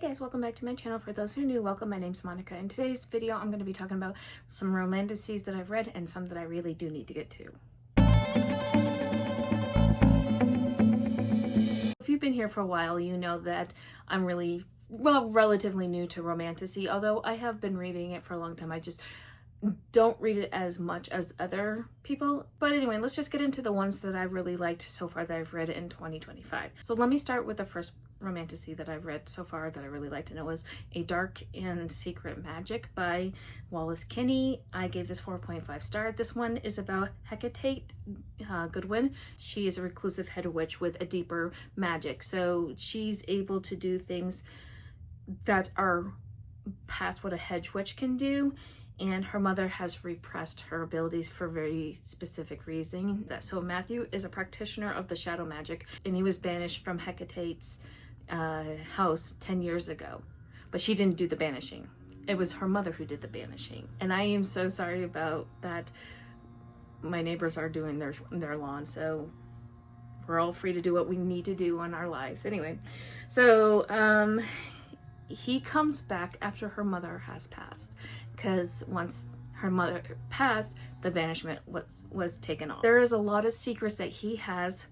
Hey guys, welcome back to my channel. For those who are new, welcome. My name's Monica. In today's video, I'm going to be talking about some romantasies that I've read and some that I really do need to get to. If you've been here for a while, you know that I'm relatively new to Romantasy, although I have been reading it for a long time. I just don't read it as much as other people. But anyway, let's just get into the ones that I really liked so far that I've read in 2025. So let me start with the first romantasy that I've read so far that I really liked, and it was A Dark and Secret Magic by Wallace Kinney. I gave this 4.5 stars. This one is about Hecate Goodwin. She is a reclusive head witch with a deeper magic, so she's able to do things that are past what a hedge witch can do, and her mother has repressed her abilities for very specific reason. So Matthew is a practitioner of the shadow magic, and he was banished from Hecate's house 10 years ago, but she didn't do the banishing. It was her mother who did the banishing, and I am so sorry about that. My neighbors are doing their lawn, so we're all free to do what we need to do in our lives. Anyway, so he comes back after her mother has passed, because once her mother passed, the banishment was taken off. There is a lot of secrets that he has,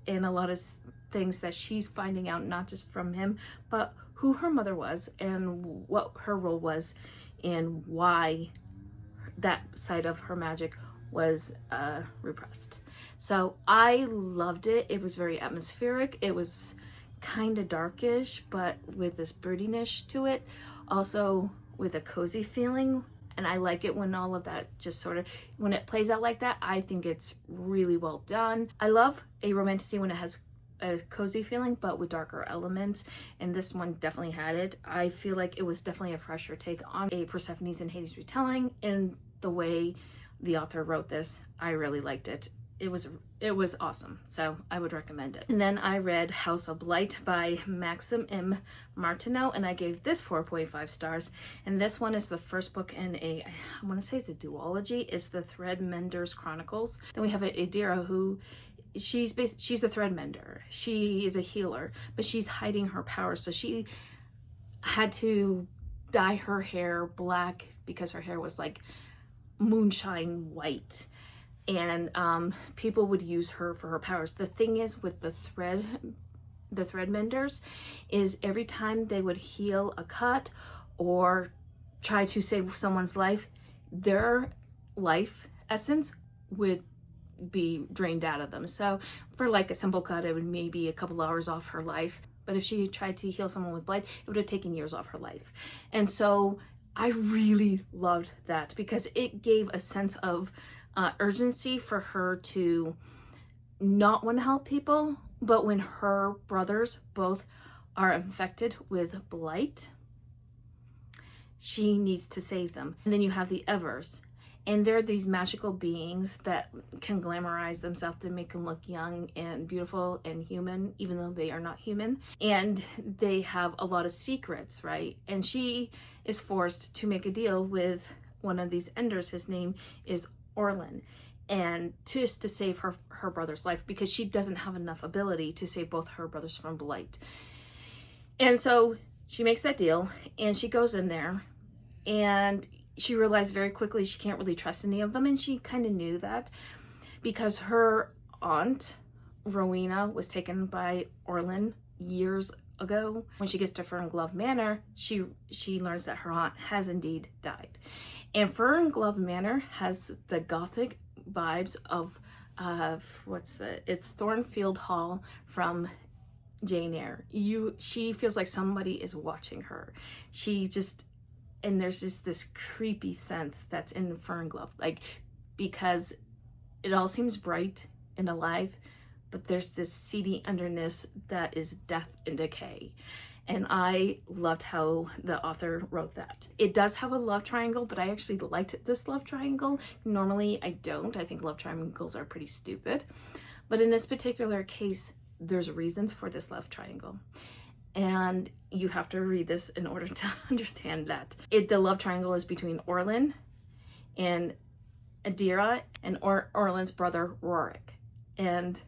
and a lot of things that she's finding out, not just from him, but who her mother was and what her role was and why that side of her magic was repressed. So I loved it. It was very atmospheric. It was kind of darkish, but with this broodiness to it, also with a cozy feeling. And I like it when all of that just sort of, when it plays out like that. I think it's really well done. I love a romantasy when it has a cozy feeling but with darker elements, and this one definitely had it. I feel like it was definitely a fresher take on a Persephone's and Hades retelling, and the way the author wrote this, I really liked it. It was awesome, so I would recommend it. And then I read House of Light by Maxim M. Martineau, and I gave this 4.5 stars. And this one is the first book in I want to say it's a duology. It's the Threadmender's Chronicles. Then we have Adira, who she's a threadmender. She is a healer, but she's hiding her powers. So she had to dye her hair black because her hair was like moonshine white, and people would use her for her powers. The thing is with the threadmenders is every time they would heal a cut or try to save someone's life, their life essence would be drained out of them. So for like a simple cut, it would maybe a couple hours off her life, but if she tried to heal someone with blood, it would have taken years off her life. And so I really loved that because it gave a sense of urgency for her to not want to help people, but when her brothers both are infected with blight, she needs to save them. And then you have the Evers, and they're these magical beings that can glamorize themselves to make them look young and beautiful and human, even though they are not human. And they have a lot of secrets, right? And she is forced to make a deal with one of these enders. His name is Orlin, and just to save her brother's life, because she doesn't have enough ability to save both her brothers from blight. And so she makes that deal, and she goes in there, and she realized very quickly she can't really trust any of them, and she kind of knew that because her aunt, Rowena, was taken by Orlin years ago. When she gets to Fernglove Manor, she learns that her aunt has indeed died. And Fernglove Manor has the gothic vibes of it's Thornfield Hall from Jane Eyre. She feels like somebody is watching her. And there's just this creepy sense that's in Fernglove, like, because it all seems bright and alive, but there's this seedy underness that is death and decay. And I loved how the author wrote that. It does have a love triangle, but I actually liked this love triangle. Normally I don't. I think love triangles are pretty stupid. But in this particular case, there's reasons for this love triangle. And you have to read this in order to understand that. The love triangle is between Orlin and Adira and Orlin's brother Rorik. And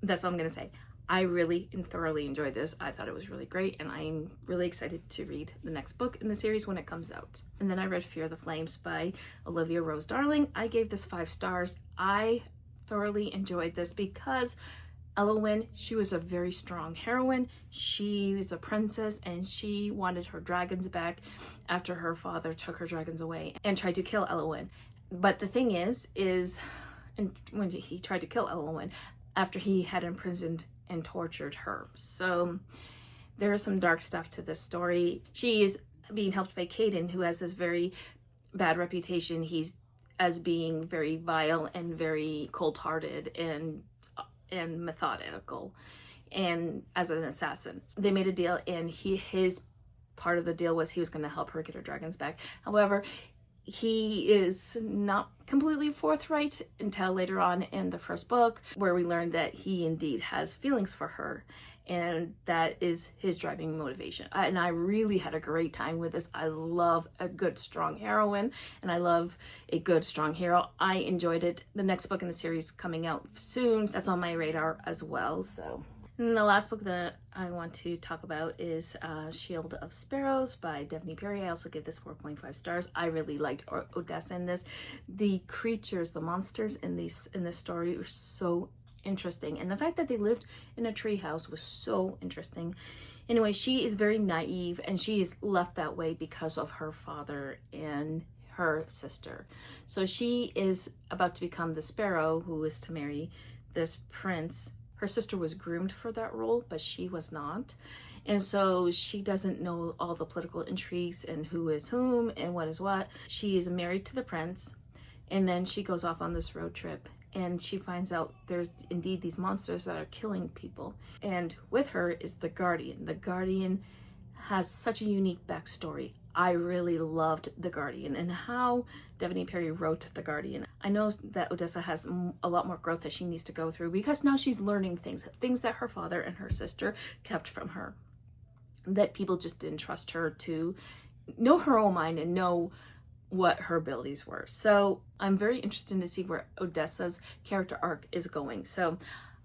that's all I'm gonna say. I really and thoroughly enjoyed this. I thought it was really great, and I'm really excited to read the next book in the series when it comes out. And then I read Fear the Flames by Olivia Rose Darling. I gave this 5 stars. I thoroughly enjoyed this because Eowyn, she was a very strong heroine. She was a princess and she wanted her dragons back after her father took her dragons away and tried to kill Eowyn. But the thing is and when he tried to kill Eowyn after he had imprisoned and tortured her. So there is some dark stuff to this story. She is being helped by Caden, who has this very bad reputation. He's as being very vile and very cold-hearted and methodical and as an assassin. They made a deal, and his part of the deal was he was going to help her get her dragons back. However, he is not completely forthright until later on in the first book, where we learn that he indeed has feelings for her, and that is his driving motivation. And I really had a great time with this. I love a good, strong heroine, and I love a good, strong hero. I enjoyed it. The next book in the series coming out soon. That's on my radar as well. So, and the last book that I want to talk about is Shield of Sparrows by Devney Perry. I also give this 4.5 stars. I really liked Odessa in this. The creatures, the monsters in this story are so interesting, and the fact that they lived in a treehouse was so interesting. Anyway, she is very naive, and she is left that way because of her father and her sister. So she is about to become the sparrow who is to marry this prince. Her sister was groomed for that role, but she was not. And so she doesn't know all the political intrigues and who is whom and what is what. She is married to the prince, and then she goes off on this road trip, and she finds out there's indeed these monsters that are killing people. And with her is the Guardian. The Guardian has such a unique backstory. I really loved the Guardian and how Devney Perry wrote the Guardian. I know that Odessa has a lot more growth that she needs to go through, because now she's learning things that her father and her sister kept from her, that people just didn't trust her to know her own mind and know what her abilities were. So I'm very interested to see where Odessa's character arc is going. So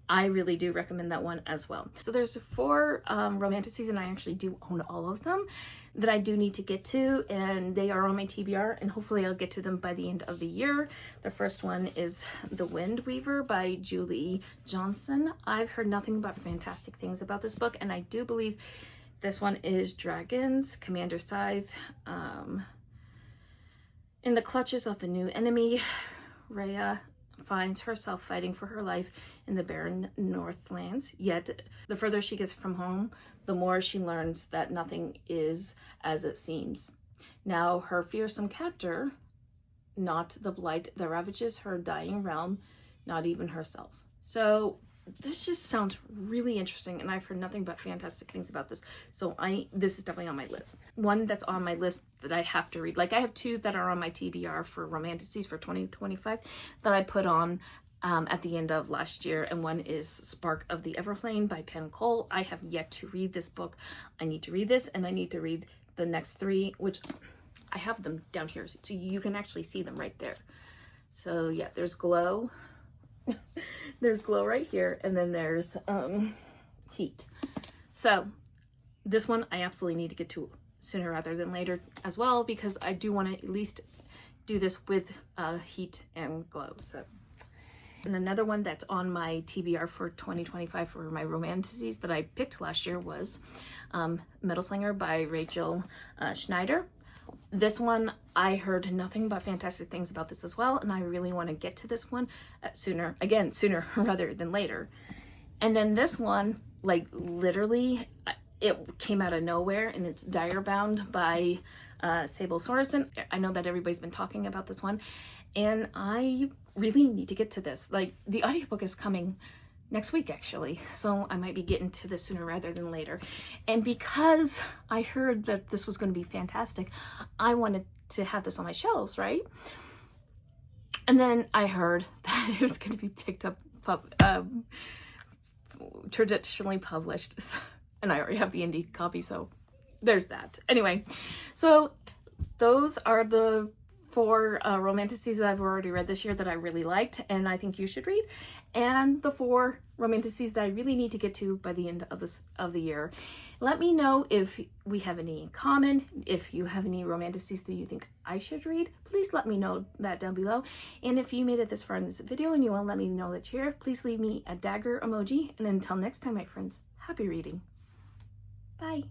I really do recommend that one as well. So there's 4 Romantasies, and I actually do own all of them, that I do need to get to, and they are on my TBR, and hopefully I'll get to them by the end of the year. The first one is The Wind Weaver by Julie Johnson. I've heard nothing but fantastic things about this book, and I do believe this one is Dragons, Commander Scythe, in the clutches of the new enemy, Rhea finds herself fighting for her life in the barren Northlands. Yet, the further she gets from home, the more she learns that nothing is as it seems. Now, her fearsome captor, not the blight that ravages her dying realm, not even herself. So, this just sounds really interesting, and I've heard nothing but fantastic things about this. So this is definitely on my list. One that's on my list that I have to read. Like, I have 2 that are on my TBR for Romantasies for 2025 that I put on at the end of last year, and one is Spark of the Everflame by Penn Cole. I have yet to read this book. I need to read this, and I need to read the next 3, which I have them down here, so you can actually see them right there. So yeah, there's Glow. There's Glow right here, and then there's Heat. So this one I absolutely need to get to sooner rather than later as well, because I do want to at least do this with Heat and Glow. So, and another one that's on my TBR for 2025 for my Romantasies that I picked last year was Metal Slinger by Rachel Schneider. This one, I heard nothing but fantastic things about this as well, and I really want to get to this one sooner rather than later. And then this one, like, literally, it came out of nowhere, and it's Direbound by Sable Sorensen. I know that everybody's been talking about this one, and I really need to get to this. Like, the audiobook is coming next week, actually, so I might be getting to this sooner rather than later. And because I heard that this was going to be fantastic, I wanted to have this on my shelves, right? And then I heard that it was going to be picked up, traditionally published, and I already have the indie copy, so there's that. Anyway, so those are the 4 romantasies that I've already read this year that I really liked and I think you should read, and the 4 romantasies that I really need to get to by the end of the year. Let me know if we have any in common. If you have any romantasies that you think I should read, please let me know that down below. And if you made it this far in this video and you want to let me know that you're here, please leave me a dagger emoji. And until next time, my friends, happy reading. Bye.